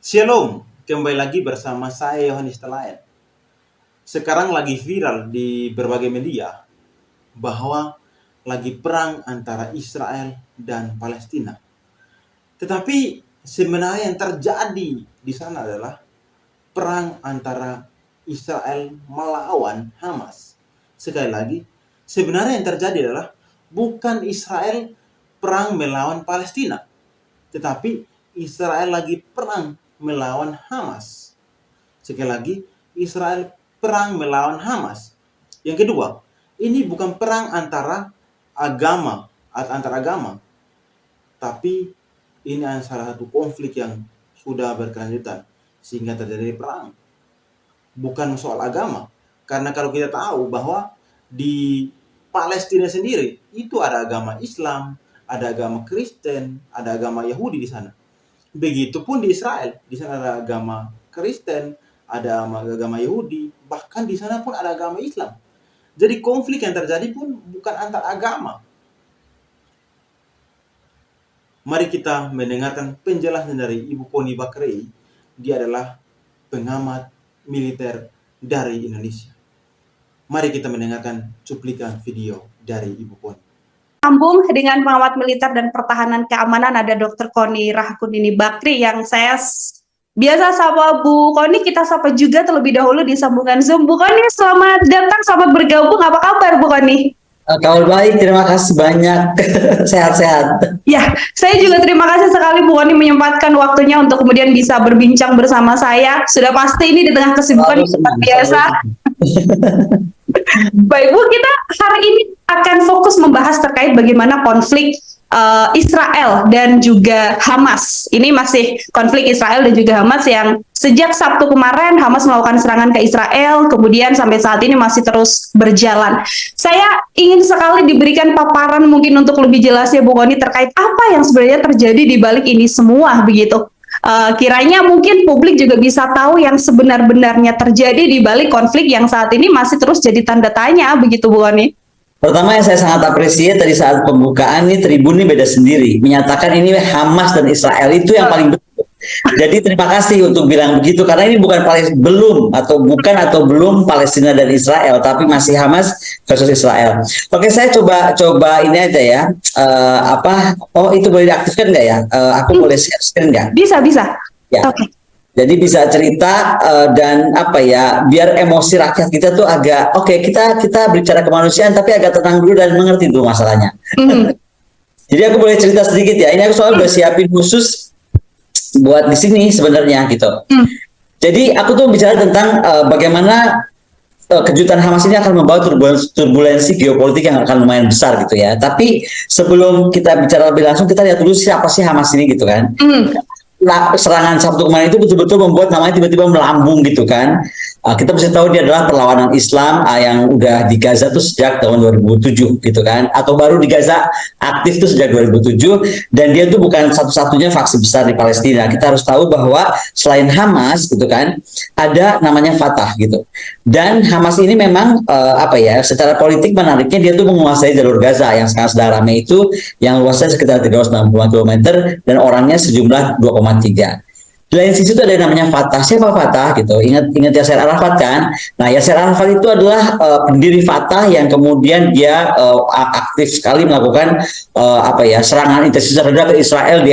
Shalom, kembali lagi bersama saya Yohanes Telayan. Sekarang lagi viral di berbagai media bahwa lagi perang antara Israel dan Palestina. Tetapi sebenarnya yang terjadi di sana adalah perang antara Israel melawan Hamas. Sekali lagi, sebenarnya yang terjadi adalah bukan Israel perang melawan Palestina, tetapi Israel lagi perang melawan Hamas. Sekali lagi, Israel perang melawan Hamas. Yang kedua, ini bukan perang antara agama, tapi ini adalah salah satu konflik yang sudah berkelanjutan sehingga terjadi perang. Bukan soal agama, karena kalau kita tahu bahwa di Palestina sendiri itu ada agama Islam, ada agama Kristen, ada agama Yahudi di sana. Begitupun di Israel, di sana ada agama Kristen, ada agama Yahudi, bahkan di sana pun ada agama Islam. Jadi konflik yang terjadi pun bukan antar agama. Mari kita mendengarkan penjelasan dari Ibu Poni Bakrei. Dia adalah pengamat militer dari Indonesia. Mari kita mendengarkan cuplikan video dari Ibu Poni. Sambung dengan pengamat militer dan pertahanan keamanan, ada Dr. Koni Rahakundini Bakri yang saya biasa sapa Bu Koni. Kita sapa juga terlebih dahulu di sambungan Zoom. Bu Koni, selamat datang, selamat bergabung. Apa kabar Bu Koni? Kabar baik, terima kasih banyak. Sehat-sehat. Ya, saya juga terima kasih sekali Bu Koni menyempatkan waktunya untuk kemudian bisa berbincang bersama saya. Sudah pasti ini di tengah kesibukan yang biasa. Baik Bu, kita hari ini akan fokus membahas terkait bagaimana konflik Israel dan juga Hamas. Ini masih konflik Israel dan juga Hamas yang sejak Sabtu kemarin Hamas melakukan serangan ke Israel, kemudian sampai saat ini masih terus berjalan. Saya ingin sekali diberikan paparan mungkin untuk lebih jelasnya Bu Koni terkait apa yang sebenarnya terjadi di balik ini semua begitu. Kiranya mungkin publik juga bisa tahu yang sebenar-benarnya terjadi di balik konflik yang saat ini masih terus jadi tanda tanya begitu Bu Koni. Pertama yang saya sangat apresiasi tadi saat pembukaan nih Tribun ini beda sendiri, menyatakan ini Hamas dan Israel itu yang paling betul. Jadi terima kasih untuk bilang begitu, karena ini bukan belum Palestina dan Israel, tapi masih Hamas versus Israel. Oke, saya coba ini aja ya. Itu boleh diaktifkan nggak ya? Aku boleh share screen nggak? Bisa. Ya. Okay. Jadi bisa cerita dan biar emosi rakyat kita tuh agak kita bicara kemanusiaan tapi agak tenang dulu dan mengerti tuh masalahnya. Jadi aku boleh cerita sedikit ya. Ini aku soalnya udah siapin khusus buat di sini sebenarnya gitu. Jadi aku tuh bicara tentang bagaimana kejutan Hamas ini akan membawa turbulensi geopolitik yang akan lumayan besar gitu ya. Tapi sebelum kita bicara lebih langsung, kita lihat dulu siapa sih Hamas ini gitu kan. Serangan Sabtu kemarin itu betul-betul membuat namanya tiba-tiba melambung gitu kan. Kita mesti tahu dia adalah perlawanan Islam yang udah di Gaza tuh sejak tahun 2007 gitu kan, atau baru di Gaza aktif tuh sejak 2007, dan dia tuh bukan satu-satunya faksi besar di Palestina. Kita harus tahu bahwa selain Hamas gitu kan, ada namanya Fatah gitu. Dan Hamas ini memang secara politik menariknya dia tuh menguasai jalur Gaza yang sekarang sedang ramai itu, yang luasnya sekitar 360 km dan orangnya sejumlah 2,3. Di lain sisi itu ada yang namanya Fatah. Siapa Fatah gitu? Ingat Yasser Arafat kan? Nah, Yasser Arafat itu adalah pendiri Fatah yang kemudian dia aktif sekali melakukan serangan intensif terhadap Israel di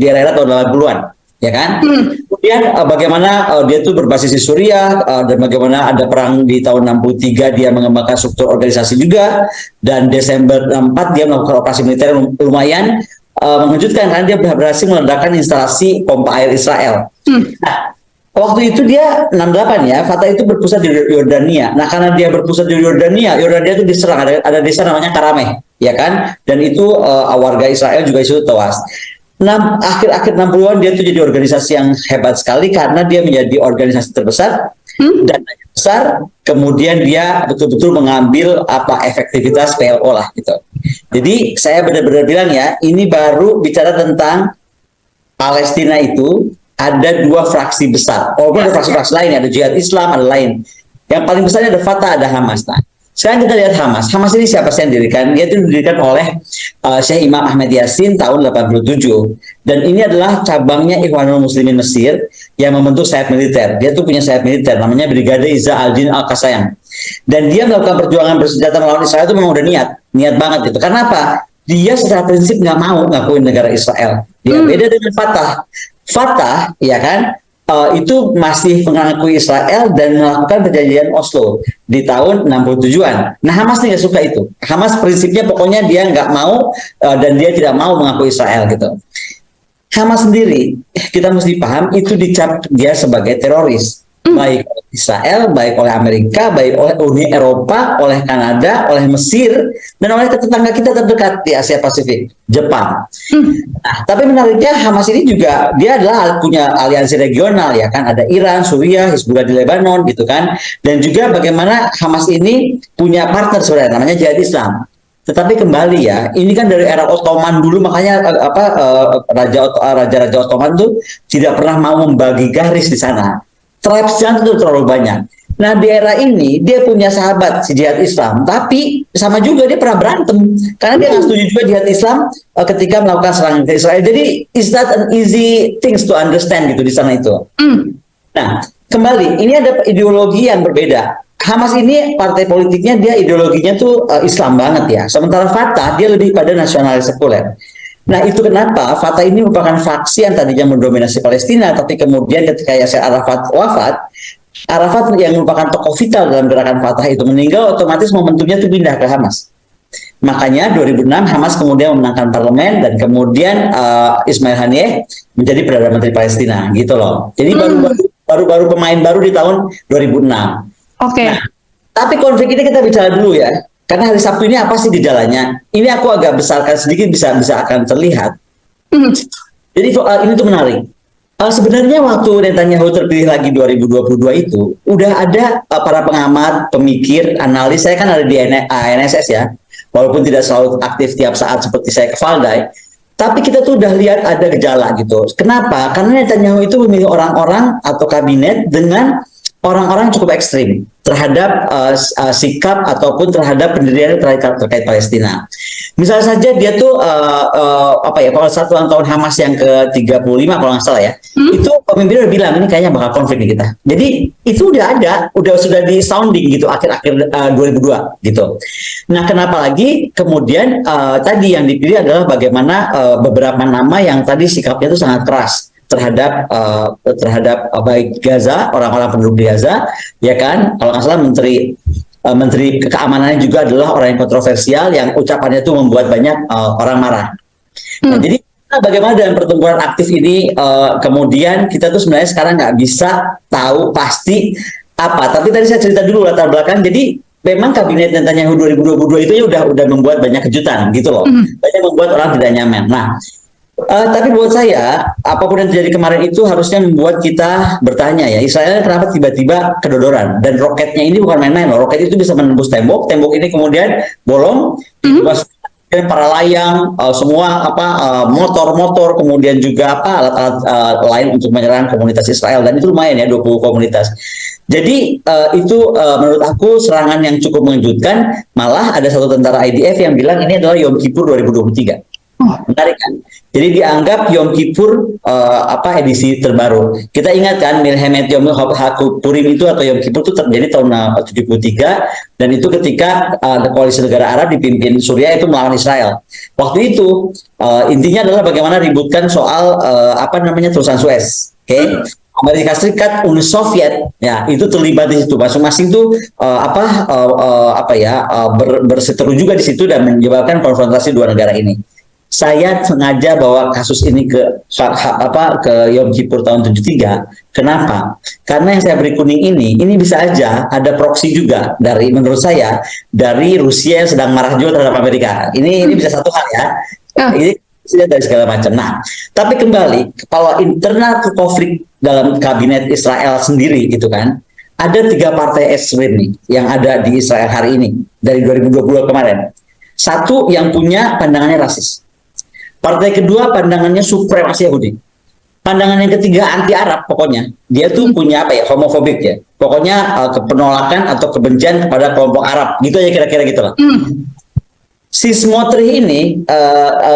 era tahun 80-an. Ya kan? Kemudian bagaimana dia itu berbasis di Suriah, dan bagaimana ada perang di tahun 63 dia mengembangkan struktur organisasi juga, dan Desember 64 dia melakukan operasi militer lumayan mengejutkan karena dia berhasil meledakkan instalasi pompa air Israel. Nah, waktu itu dia 68 ya, Fatah itu berpusat di Yordania. Nah, karena dia berpusat di Yordania itu diserang, ada desa namanya Karameh, ya kan? Dan itu warga Israel juga itu tewas. Akhir 60-an dia itu jadi organisasi yang hebat sekali karena dia menjadi organisasi terbesar dan besar, kemudian dia betul-betul mengambil efektivitas PLO lah gitu. Jadi saya benar-benar bilang ya, ini baru bicara tentang Palestina itu ada dua fraksi besar. Walaupun ada fraksi-fraksi lain, ada Jihad Islam, ada lain. Yang paling besarnya ada Fatah, ada Hamas. Nah, Sekarang kita lihat Hamas. Hamas ini siapa sih yang didirikan? Dia itu didirikan oleh Syekh Imam Ahmad Yasin tahun 87. Dan ini adalah cabangnya Ikhwanul Muslimin Mesir yang membentuk sayap militer. Dia tuh punya sayap militer, namanya Brigade Izza al-Din al-Qasayam. Dan dia melakukan perjuangan bersenjata melawan Israel itu memang udah niat banget gitu. Karena apa? Dia secara prinsip nggak mau ngakuin negara Israel. Dia beda dengan Fatah. Fatah, ya kan, itu masih mengakui Israel dan melakukan perjanjian Oslo di tahun 67-an. Nah, Hamas nggak suka itu. Hamas prinsipnya pokoknya dia nggak mau dan dia tidak mau mengakui Israel gitu. Hamas sendiri, kita mesti paham, itu dicap dia sebagai teroris. Baik oleh Israel, baik oleh Amerika, baik oleh Uni Eropa, oleh Kanada, oleh Mesir, dan oleh tetangga kita terdekat di Asia Pasifik, Jepang. Nah, tapi menariknya Hamas ini juga, dia adalah punya aliansi regional, ya kan, ada Iran, Suriah, Hizbullah di Lebanon, gitu kan, dan juga bagaimana Hamas ini punya partner sebenarnya, namanya Jihad Islam. Tetapi kembali ya, ini kan dari era Ottoman dulu, makanya raja-raja Ottoman tuh tidak pernah mau membagi garis di sana. Tribes-nya itu terlalu banyak. Nah, di era ini dia punya sahabat si Jihad Islam, tapi sama juga dia pernah berantem karena dia nggak setuju juga Jihad Islam ketika melakukan serangan ke Israel. Jadi it's not an easy things to understand gitu di sana itu. Nah, kembali ini ada ideologi yang berbeda. Hamas ini partai politiknya dia ideologinya tuh Islam banget ya. Sementara Fatah dia lebih pada nasionalis sekuler. Nah, itu kenapa Fatah ini merupakan faksi yang tadinya mendominasi Palestina, tapi kemudian ketika Yasser Arafat wafat, Arafat yang merupakan tokoh vital dalam gerakan Fatah itu meninggal, otomatis momentumnya itu pindah ke Hamas. Makanya 2006 Hamas kemudian memenangkan parlemen dan kemudian Ismail Haniyeh menjadi Perdana Menteri Palestina, gitu loh. Jadi baru pemain baru di tahun 2006. Oke. Nah, tapi konflik ini kita bicara dulu ya. Karena hari Sabtu ini apa sih gejalanya? Ini aku agak besarkan sedikit bisa akan terlihat. Jadi ini tuh menarik. Sebenarnya waktu Netanyahu terpilih lagi 2022 itu udah ada para pengamat, pemikir, analis. Saya kan ada di ANSS ya, walaupun tidak selalu aktif tiap saat seperti saya ke Valdai. Tapi kita tuh udah lihat ada gejala gitu. Kenapa? Karena Netanyahu itu memilih orang-orang atau kabinet dengan orang-orang cukup ekstrim terhadap sikap ataupun terhadap pendirian terkait Palestina. Misalnya saja dia tuh pada saat ulang tahun Hamas yang ke-35 kalau nggak salah ya, itu pemimpin udah bilang ini kayaknya bakal konflik nih kita. Jadi itu sudah di sounding gitu akhir-akhir 2002 gitu. Nah, kenapa lagi kemudian tadi yang dipilih adalah bagaimana beberapa nama yang tadi sikapnya itu sangat keras terhadap baik Gaza, orang-orang penduduk di Gaza, ya kan? Kalau nggak salah menteri keamanannya juga adalah orang yang kontroversial, yang ucapannya itu membuat banyak orang marah. Nah, jadi bagaimana dengan pertempuran aktif ini? Kemudian kita tuh sebenarnya sekarang nggak bisa tahu pasti apa. Tapi tadi saya cerita dulu latar belakang. Jadi memang kabinet Netanyahu 2022 itu udah membuat banyak kejutan gitu loh. Banyak membuat orang tidak nyaman. Nah, tapi buat saya, apapun yang terjadi kemarin itu harusnya membuat kita bertanya ya, Israel kenapa tiba-tiba kedodoran? Dan roketnya ini bukan main-main loh, roket itu bisa menembus tembok ini kemudian bolong, dimasukin para layang, semua motor-motor, kemudian juga alat-alat lain untuk menyerang komunitas Israel, dan itu lumayan ya, 20 komunitas. Jadi itu menurut aku serangan yang cukup mengejutkan. Malah ada satu tentara IDF yang bilang ini adalah Yom Kippur 2023. Menarik kan? Jadi dianggap Yom Kippur edisi terbaru. Kita ingat kan Milhemet Yom HaKippurim itu atau Yom Kippur itu terjadi tahun 73 dan itu ketika koalisi negara Arab dipimpin Suriah itu melawan Israel. Waktu itu intinya adalah bagaimana ributkan soal terusan Suez. Oke. Amerika Serikat, Uni Soviet, ya itu terlibat di situ. Masing-masing tuh berseteru juga di situ dan menyebabkan konfrontasi dua negara ini. Saya sengaja bawa kasus ini ke Yom Kippur tahun 73. Kenapa? Karena yang saya beri kuning ini bisa aja ada proksi juga menurut saya dari Rusia yang sedang marah juga terhadap Amerika. Ini bisa satu hal ya. Ini dari segala macam. Nah, tapi kembali kalau internal konflik dalam kabinet Israel sendiri gitu kan, ada 3 partai ekstrem nih yang ada di Israel hari ini dari 2022 kemarin. Satu yang punya pandangannya rasis. Partai kedua pandangannya supremasi Yahudi. Pandangan yang ketiga anti Arab, pokoknya dia tuh punya apa ya, homofobik ya, pokoknya penolakan atau kebencian kepada kelompok Arab, gitu aja kira-kira gitu lah. Si Smotrich ini,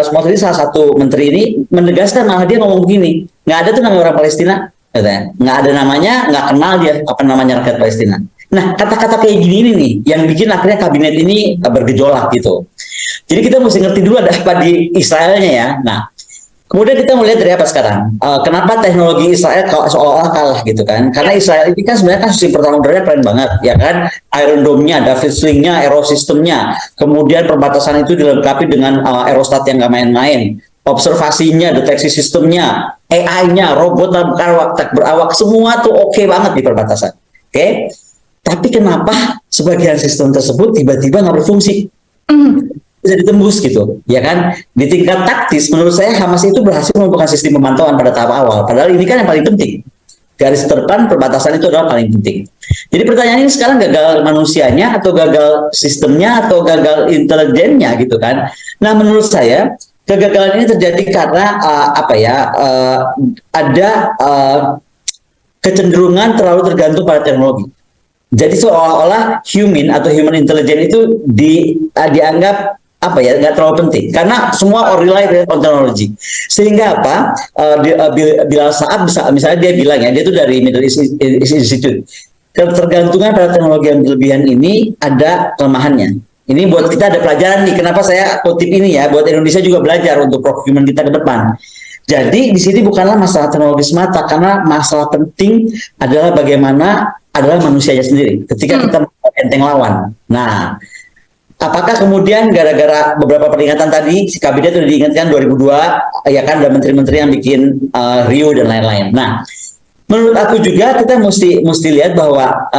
Smotrich salah satu menteri ini menegaskan, malah dia ngomong begini, nggak ada tuh namanya orang Palestina, katanya. Nggak ada namanya, nggak kenal dia apa namanya rakyat Palestina. Nah, kata-kata kayak gini nih yang bikin akhirnya kabinet ini bergejolak gitu. Jadi kita mesti ngerti dulu ada apa di Israelnya ya. Nah, kemudian kita melihat dari apa sekarang? Kenapa teknologi Israel seolah-olah kalah gitu kan? Karena Israel ini kan sebenarnya kan sistem pertahanan udaranya keren banget, ya kan? Iron Dome-nya, David Sling-nya, Aerosystem-nya, kemudian perbatasan itu dilengkapi dengan aerostat yang nggak main-main, observasinya, deteksi sistemnya, AI-nya, robot tak berawak, semua tuh oke banget di perbatasan. Oke? Tapi kenapa sebagian sistem tersebut tiba-tiba nggak berfungsi? Bisa ditembus gitu, ya kan? Di tingkat taktis, menurut saya Hamas itu berhasil membuka sistem pemantauan pada tahap awal. Padahal ini kan yang paling penting. Garis terdepan perbatasan itu adalah paling penting. Jadi pertanyaan ini sekarang gagal manusianya atau gagal sistemnya atau gagal intelijennya gitu kan? Nah, menurut saya kegagalan ini terjadi karena ada kecenderungan terlalu tergantung pada teknologi. Jadi seolah-olah human intelligence itu dianggap nggak terlalu penting karena semua rely on technology. Sehingga Bilal Saab misalnya dia bilang ya, dia itu dari Middle East Institute, ketergantungan pada teknologi yang berlebihan ini ada kelemahannya. Ini buat kita ada pelajaran nih, kenapa saya kutip ini ya, buat Indonesia juga belajar untuk procurement kita ke depan. Jadi di sini bukanlah masalah teknologi semata, karena masalah penting adalah bagaimana adalah manusianya sendiri ketika kita enteng lawan. Nah, apakah kemudian gara-gara beberapa peringatan tadi si kabinet sudah diingatkan 2002 ya kan, ada menteri-menteri yang bikin Rio dan lain-lain. Nah, menurut aku juga kita mesti lihat bahwa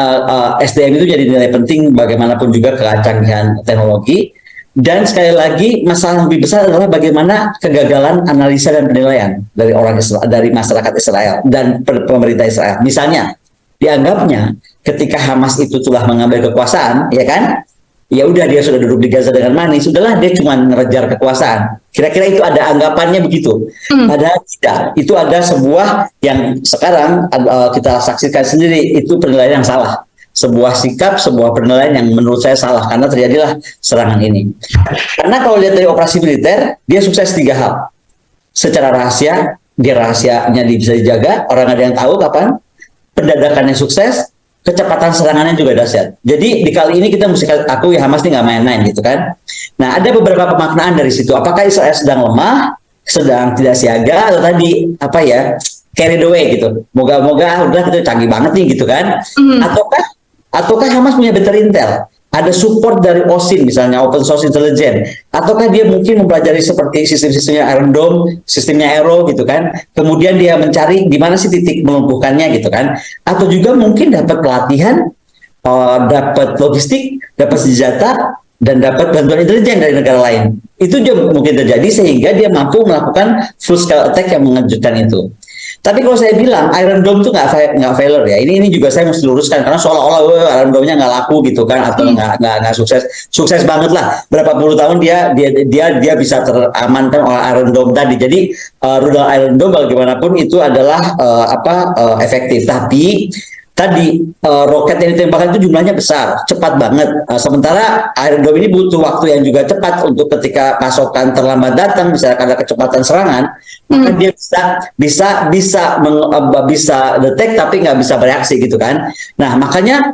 SDM itu jadi nilai penting bagaimanapun juga kecanggihan teknologi. Dan sekali lagi masalah yang lebih besar adalah bagaimana kegagalan analisa dan penilaian dari dari masyarakat Israel dan pemerintah Israel. Misalnya dianggapnya ketika Hamas itu telah mengambil kekuasaan, ya kan? Ya udah, dia sudah duduk di Gaza dengan manis, sudahlah dia cuma ngejar kekuasaan. Kira-kira itu ada anggapannya begitu. Padahal tidak. Itu ada sebuah yang sekarang kita saksikan sendiri, itu penilaian yang salah. Sebuah sikap, sebuah penilaian yang menurut saya salah karena terjadilah serangan ini. Karena kalau lihat dari operasi militer, dia sukses 3 hal. Secara rahasia, dia rahasianya bisa dijaga, orang ada yang tahu kapan. Pendadakannya sukses, kecepatan serangannya juga dahsyat. Jadi di kali ini kita mesti akui Hamas ini nggak main-main gitu kan. Nah, ada beberapa pemaknaan dari situ. Apakah Israel sedang lemah, sedang tidak siaga, atau tadi carried away gitu. Moga-moga udah kita canggih banget nih gitu kan. Ataukah Hamas punya better intel? Ada support dari OSINT misalnya, Open Source Intelligence, ataukah dia mungkin mempelajari seperti sistem-sistemnya Iron Dome, sistemnya Arrow gitu kan, kemudian dia mencari di mana sih titik melumpuhkannya gitu kan, atau juga mungkin dapat pelatihan, dapat logistik, dapat senjata, dan dapat bantuan intelijen dari negara lain. Itu juga mungkin terjadi sehingga dia mampu melakukan full scale attack yang mengejutkan itu. Tapi kalau saya bilang Iron Dome itu nggak failure ya, ini juga saya mesti luruskan karena seolah-olah Iron Dome-nya nggak laku gitu kan, atau nggak sukses banget lah. Berapa puluh tahun dia bisa teramankan oleh Iron Dome tadi. Jadi rudal Iron Dome bagaimanapun itu adalah efektif. Tapi tadi roket yang ditembakkan itu jumlahnya besar, cepat banget. Sementara Iron Dome ini butuh waktu yang juga cepat untuk ketika pasokan terlambat datang, misalnya karena kecepatan serangan, maka dia bisa detect tapi nggak bisa bereaksi gitu kan. Nah, makanya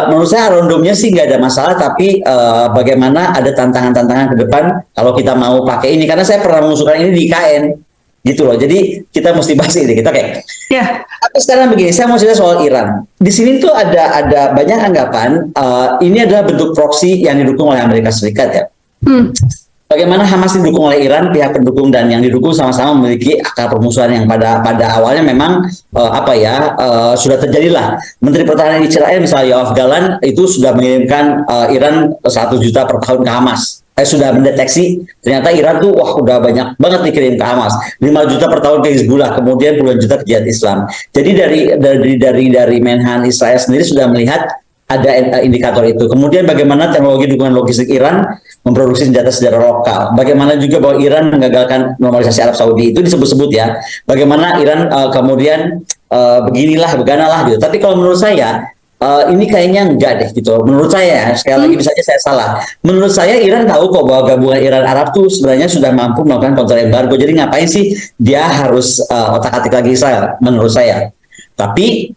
menurut saya Iron Dome-nya sih nggak ada masalah, tapi bagaimana ada tantangan-tantangan ke depan kalau kita mau pakai ini, karena saya pernah mengusulkan ini di IKN. Gitu loh, jadi kita mesti bahas ini, kita kayak. Ya. Tapi sekarang begini, saya mau cerita soal Iran. Di sini tuh ada banyak anggapan ini adalah bentuk proksi yang didukung oleh Amerika Serikat ya. Bagaimana Hamas didukung oleh Iran, pihak pendukung dan yang didukung sama-sama memiliki akar permusuhan yang pada awalnya memang sudah terjadilah. Menteri Pertahanan Israel misalnya Yoav Galan itu sudah mengirimkan Iran 1 juta per tahun ke Hamas. Sudah mendeteksi ternyata Iran tuh udah banyak banget dikirim ke Hamas, 5 juta per tahun ke Hizbullah, kemudian puluhan juta ke Jihad Islam. Jadi dari Menhan Israel sendiri sudah melihat ada indikator itu. Kemudian bagaimana teknologi dukungan logistik Iran memproduksi senjata-senjata lokal. Bagaimana juga bahwa Iran menggagalkan normalisasi Arab Saudi, itu disebut-sebut ya. Bagaimana Iran kemudian beginilah, beganalah gitu. Tapi kalau menurut saya ini kayaknya enggak deh gitu. Menurut saya, sekali lagi bisa aja saya salah. Menurut saya Iran tahu kok bahwa gabungan Iran Arab tuh sebenarnya sudah mampu melakukan counter embargo. Jadi ngapain sih dia harus otak-atik lagi Israel? Menurut saya. Tapi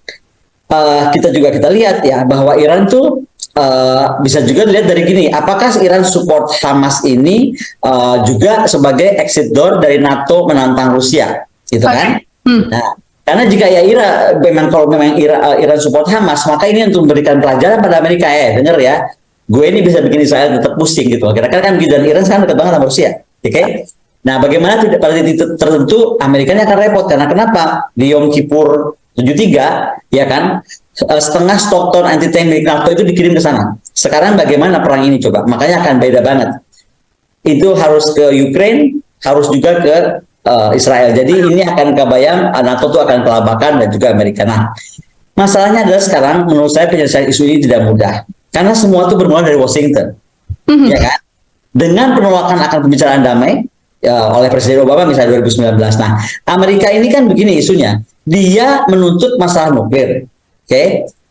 kita lihat ya bahwa Iran tuh bisa juga dilihat dari gini, apakah Iran support Hamas ini juga sebagai exit door dari NATO menantang Rusia, gitu kan? Nah, karena jika ya kalau memang Iran support Hamas, maka ini untuk memberikan pelajaran pada Amerika, denger ya, gue ini bisa bikin Israel tetap pusing gitu. Kira-kira kan dan Iran sekarang dekat banget sama Rusia, oke? Nah, bagaimana pada titik tertentu Amerika ini akan repot karena kenapa? Di Yom Kippur 73, ya kan? Setengah Stockton anti-tank milik NATO itu dikirim ke sana. Sekarang bagaimana perang ini coba? Makanya akan beda banget. Itu harus ke Ukraine, harus juga ke Israel. Jadi ini akan kebayang NATO itu akan kelabakan dan juga Amerika. Nah, masalahnya adalah sekarang menurut saya penyelesaian isu ini tidak mudah. Karena semua itu bermula dari Washington. Ya kan? Dengan penolakan akan pembicaraan damai oleh Presiden Obama misalnya 2019. Nah, Amerika ini kan begini isunya. Dia menuntut masalah nuklir.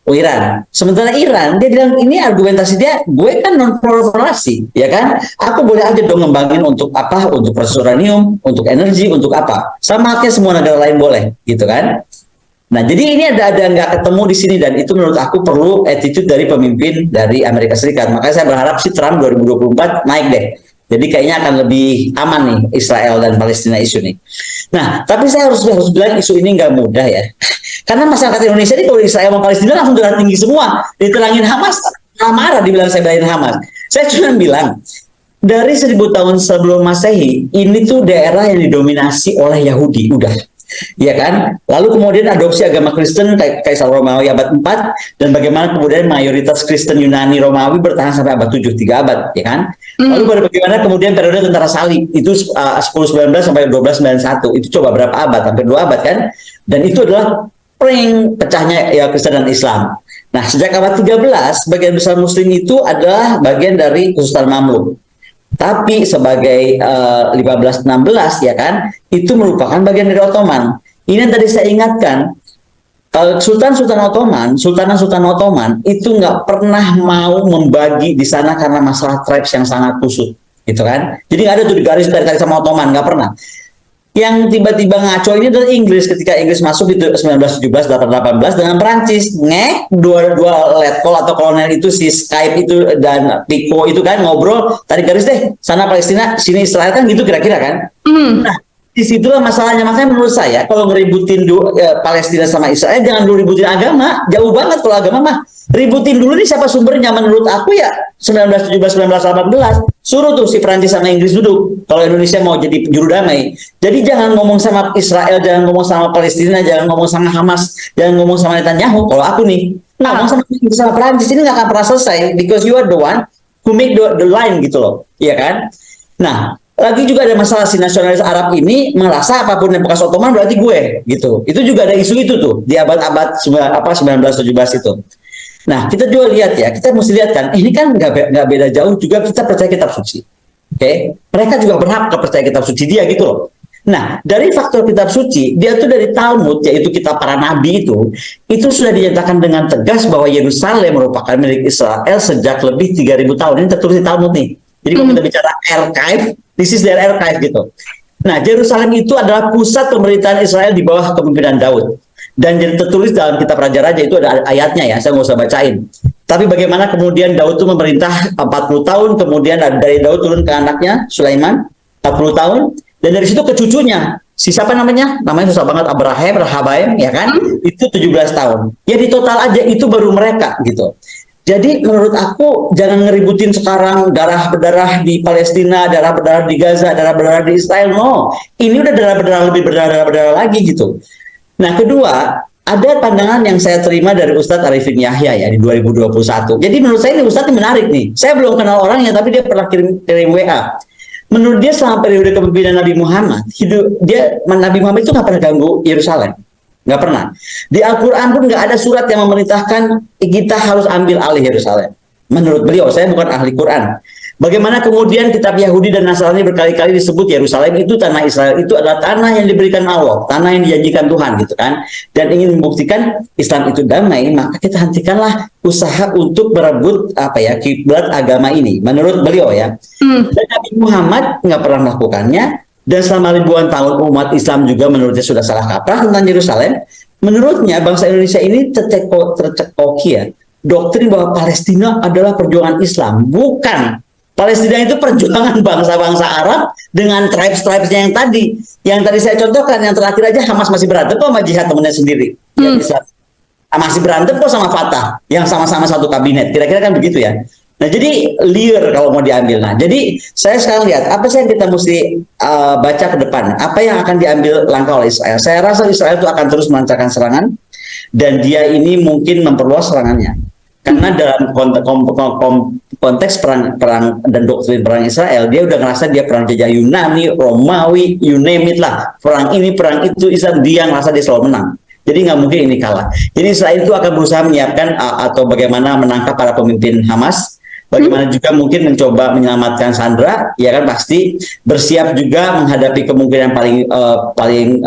Iran. Sementara Iran, dia bilang ini argumentasi dia, gue kan non proliferasi, ya kan? Aku boleh aja dong ngembangin untuk apa? Untuk proses uranium, untuk energi, untuk apa? Sama kayak semua negara lain boleh, gitu kan? Nah, jadi ini ada nggak ketemu di sini dan itu menurut aku perlu attitude dari pemimpin dari Amerika Serikat. Makanya saya berharap sih Trump 2024 naik deh. Jadi kayaknya akan lebih aman nih Israel dan Palestina isu nih. Nah, tapi saya harus bilang isu ini nggak mudah ya. Karena masyarakat Indonesia ini kalau Israel sama Palestina langsung darah tinggi semua. Diterangin Hamas, marah dibilang saya belain Hamas. Saya cuma bilang, dari 1000 tahun sebelum Masehi, ini tuh daerah yang didominasi oleh Yahudi, udah. Ya kan? Lalu kemudian adopsi agama Kristen Kaisar Romawi abad 4 dan bagaimana kemudian mayoritas Kristen Yunani Romawi bertahan sampai abad 7, 3 abad, ya kan? Lalu bagaimana kemudian periode tentara salib itu 1019 sampai 1291. Itu coba berapa abad? Hampir 2 abad kan? Dan itu adalah pecahnya ya Kristen dan Islam. Nah, sejak abad 13 bagian besar muslim itu adalah bagian dari Sultan Mamluk. Tapi sebagai 1516 ya kan, itu merupakan bagian dari Ottoman. Ini yang tadi saya ingatkan, Sultan Ottoman itu nggak pernah mau membagi di sana karena masalah tribes yang sangat kusut, gitu kan? Jadi nggak ada tuh di garis tarik sama Ottoman, nggak pernah. Yang tiba-tiba ngaco ini adalah Inggris ketika Inggris masuk di 1917, 1818 dengan Perancis. Dua letkol atau kolonel itu si Skype itu dan Pico itu kan ngobrol tarik garis deh, sana Palestina, sini Israel kan gitu kira-kira kan. Nah, disitulah masalahnya. Makanya menurut saya kalau ngeributin Palestina sama Israel jangan dulu ributin agama, jauh banget kalau agama mah. Ributin dulu nih siapa sumbernya. Menurut aku ya 1917, 1918 suruh tuh si Perancis sama Inggris duduk kalau Indonesia mau jadi juru damai. Jadi jangan ngomong sama Israel, jangan ngomong sama Palestina, jangan ngomong sama Hamas, jangan ngomong sama Netanyahu. Kalau aku nih ngomong sama Inggris sama Perancis ini nggak akan pernah selesai because you are the one who make the line gitu loh, iya kan? Nah, lagi juga ada masalah si nasionalis Arab ini merasa apapun yang bekas Ottoman berarti gue gitu. Itu juga ada isu itu tuh di abad-abad 1917 itu. Nah, kita juga lihat ya, kita mesti lihat kan, ini kan nggak beda jauh juga kita percaya kitab suci. Mereka juga berhak percaya kitab suci dia gitu loh. Nah, dari faktor kitab suci, dia tuh dari Talmud, yaitu kitab para nabi itu sudah dinyatakan dengan tegas bahwa Yerusalem merupakan milik Israel sejak lebih 3.000 tahun. Ini tertulis di Talmud nih. Jadi kalau kita bicara archive, this is their archive gitu. Nah, Yerusalem itu adalah pusat pemerintahan Israel di bawah kepemimpinan Daud. Dan jadi tertulis dalam kitab Raja-Raja itu ada ayatnya ya, saya nggak usah bacain. Tapi bagaimana kemudian Daud itu memerintah 40 tahun, kemudian dari Daud turun ke anaknya Sulaiman 40 tahun, dan dari situ ke cucunya. Si siapa namanya? Namanya susah banget, Rahabaim, ya kan? Itu 17 tahun. Ya di total aja itu baru mereka gitu. Jadi menurut aku jangan ngeributin sekarang darah berdarah di Palestina, darah berdarah di Gaza, darah berdarah di Israel. No, ini udah darah berdarah lebih berdarah lagi gitu. Nah, kedua, ada pandangan yang saya terima dari Ustadz Arifin Yahya ya di 2021. Jadi menurut saya ini Ustadz menarik nih. Saya belum kenal orangnya tapi dia pernah kirim WA. Menurut dia selama periode kepemimpinan Nabi Muhammad, Nabi Muhammad itu nggak pernah ganggu Yerusalem. Nggak pernah. Di Al-Quran pun nggak ada surat yang memerintahkan kita harus ambil alih Yerusalem. Menurut beliau, saya bukan ahli Quran. Bagaimana kemudian kitab Yahudi dan Nasrani berkali-kali disebut Yerusalem itu tanah Israel, itu adalah tanah yang diberikan Allah, tanah yang dijanjikan Tuhan gitu kan. Dan ingin membuktikan Islam itu damai, maka kita hentikanlah usaha untuk berebut kiblat agama ini. Menurut beliau ya. Dan Nabi Muhammad nggak pernah melakukannya. Dan selama ribuan tahun umat Islam juga menurutnya sudah salah kaprah tentang Yerusalem. Menurutnya bangsa Indonesia ini tercekoki ya, doktrin bahwa Palestina adalah perjuangan Islam. Bukan. Palestina itu perjuangan bangsa-bangsa Arab dengan tribes-tribesnya yang tadi. Yang tadi saya contohkan, yang terakhir aja Hamas masih berantem kok sama jihad temennya sendiri. Masih berantem kok sama Fatah, yang sama-sama satu kabinet. Kira-kira kan begitu ya. Nah, jadi liar kalau mau diambil. Nah, jadi saya sekarang lihat apa sih yang kita mesti baca ke depan. Apa yang akan diambil langkah oleh Israel? Saya rasa Israel itu akan terus melancarkan serangan dan dia ini mungkin memperluas serangannya. Karena dalam konteks perang dan doktrin perang Israel, dia udah ngerasa dia perang jajah Yunani, Romawi, you name it lah. Perang ini, perang itu, Israel dia ngerasa dia selalu menang. Jadi nggak mungkin ini kalah. Jadi Israel itu akan berusaha menyiapkan atau bagaimana menangkap para pemimpin Hamas. Bagaimana juga mungkin mencoba menyelamatkan Sandra, ya kan pasti bersiap juga menghadapi kemungkinan paling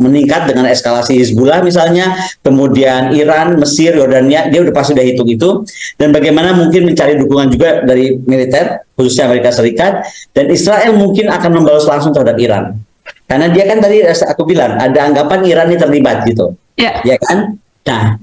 meningkat dengan eskalasi Hizbullah misalnya, kemudian Iran, Mesir, Yordania, dia udah pasti udah hitung itu, dan bagaimana mungkin mencari dukungan juga dari militer, khususnya Amerika Serikat, dan Israel mungkin akan membalas langsung terhadap Iran, karena dia kan tadi aku bilang ada anggapan Iran ini terlibat gitu, ya kan? Nah,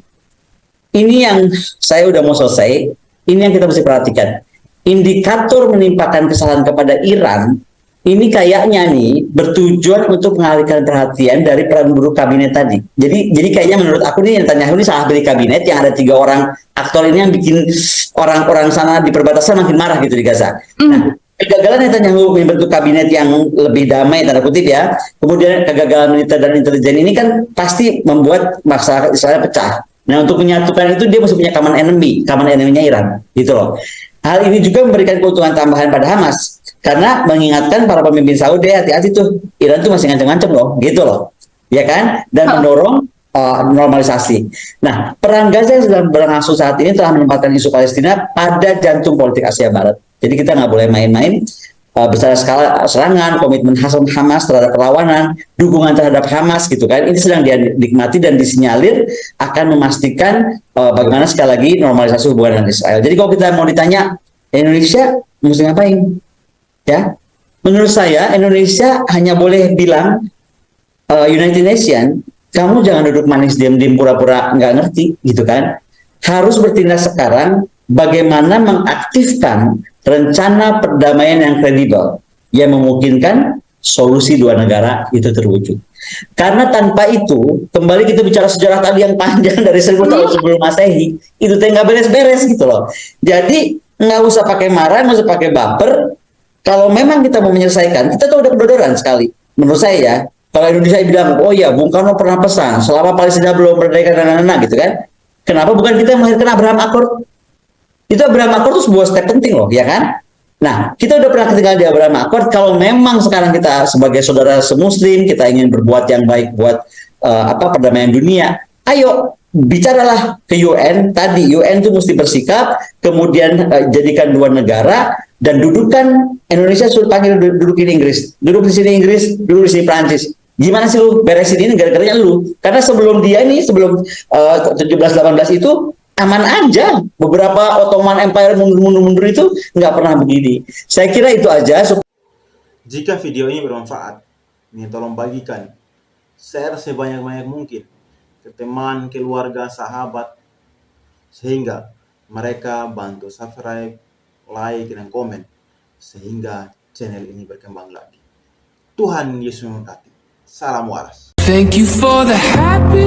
ini yang saya udah mau selesai. Ini yang kita mesti perhatikan. Indikator menimpakan kesalahan kepada Iran ini kayaknya nih bertujuan untuk mengalihkan perhatian dari peran buruk kabinet tadi. Jadi kayaknya menurut aku nih Netanyahu ini salah pilih kabinet yang ada 3 orang aktor ini yang bikin orang-orang sana di perbatasan makin marah gitu di Gaza. Nah, kegagalan Netanyahu membentuk kabinet yang lebih damai tanda kutip ya. Kemudian kegagalan militer dan intelijen ini kan pasti membuat masyarakat Israel pecah. Nah, untuk menyatukan itu dia mesti punya common enemy-nya Iran, gitu loh. Hal ini juga memberikan keuntungan tambahan pada Hamas, karena mengingatkan para pemimpin Saudi, hati-hati tuh, Iran tuh masih ngancem-ngancem loh, gitu loh, ya kan? Dan mendorong normalisasi. Nah, perang Gaza yang sedang berlangsung saat ini telah menempatkan isu Palestina pada jantung politik Asia Barat. Jadi kita nggak boleh main-main. Besar skala serangan, komitmen Hamas terhadap perlawanan, dukungan terhadap Hamas gitu kan, ini sedang dinikmati dan disinyalir akan memastikan bagaimana sekali lagi normalisasi hubungan dengan Israel. Jadi kalau kita mau ditanya Indonesia mesti ngapain, ya? Menurut saya Indonesia hanya boleh bilang United Nations, kamu jangan duduk manis diam-diam pura-pura nggak ngerti gitu kan? Harus bertindak sekarang bagaimana mengaktifkan rencana perdamaian yang kredibel yang memungkinkan solusi 2 negara itu terwujud. Karena tanpa itu, kembali kita bicara sejarah tadi yang panjang dari 1000 tahun sebelum Masehi, itu nggak beres-beres gitu loh. Jadi nggak usah pakai marah, nggak usah pakai baper. Kalau memang kita mau menyelesaikan, kita tuh udah kedodoran sekali. Menurut saya ya, kalau Indonesia bilang, oh ya, Bung Karno pernah pesan, selama Palestina belum merdeka dan gitu kan, kenapa bukan kita melahirkan Abraham Accord? Itu Abraham Accord itu sebuah step penting loh, ya kan? Nah, kita udah pernah ketinggalan di Abraham Accord. Kalau memang sekarang kita sebagai saudara semuslim, kita ingin berbuat yang baik buat perdamaian dunia, ayo bicaralah ke UN. Tadi UN itu mesti bersikap, kemudian jadikan 2 negara dan dudukan Indonesia suruh panggil duduk di Inggris, duduk di sini Inggris, duduk di sini Prancis. Gimana sih lu beresin ini gara-garanya lu? Karena sebelum 1718 itu aman aja. Beberapa Ottoman Empire mundur itu nggak pernah begini. Saya kira itu aja. Jika video ini bermanfaat, tolong bagikan, share sebanyak-banyak mungkin ke teman, keluarga, sahabat, sehingga mereka bantu subscribe, like, dan komen, sehingga channel ini berkembang lagi. Tuhan Yesus memberkati. Salam waras. Thank you for the happy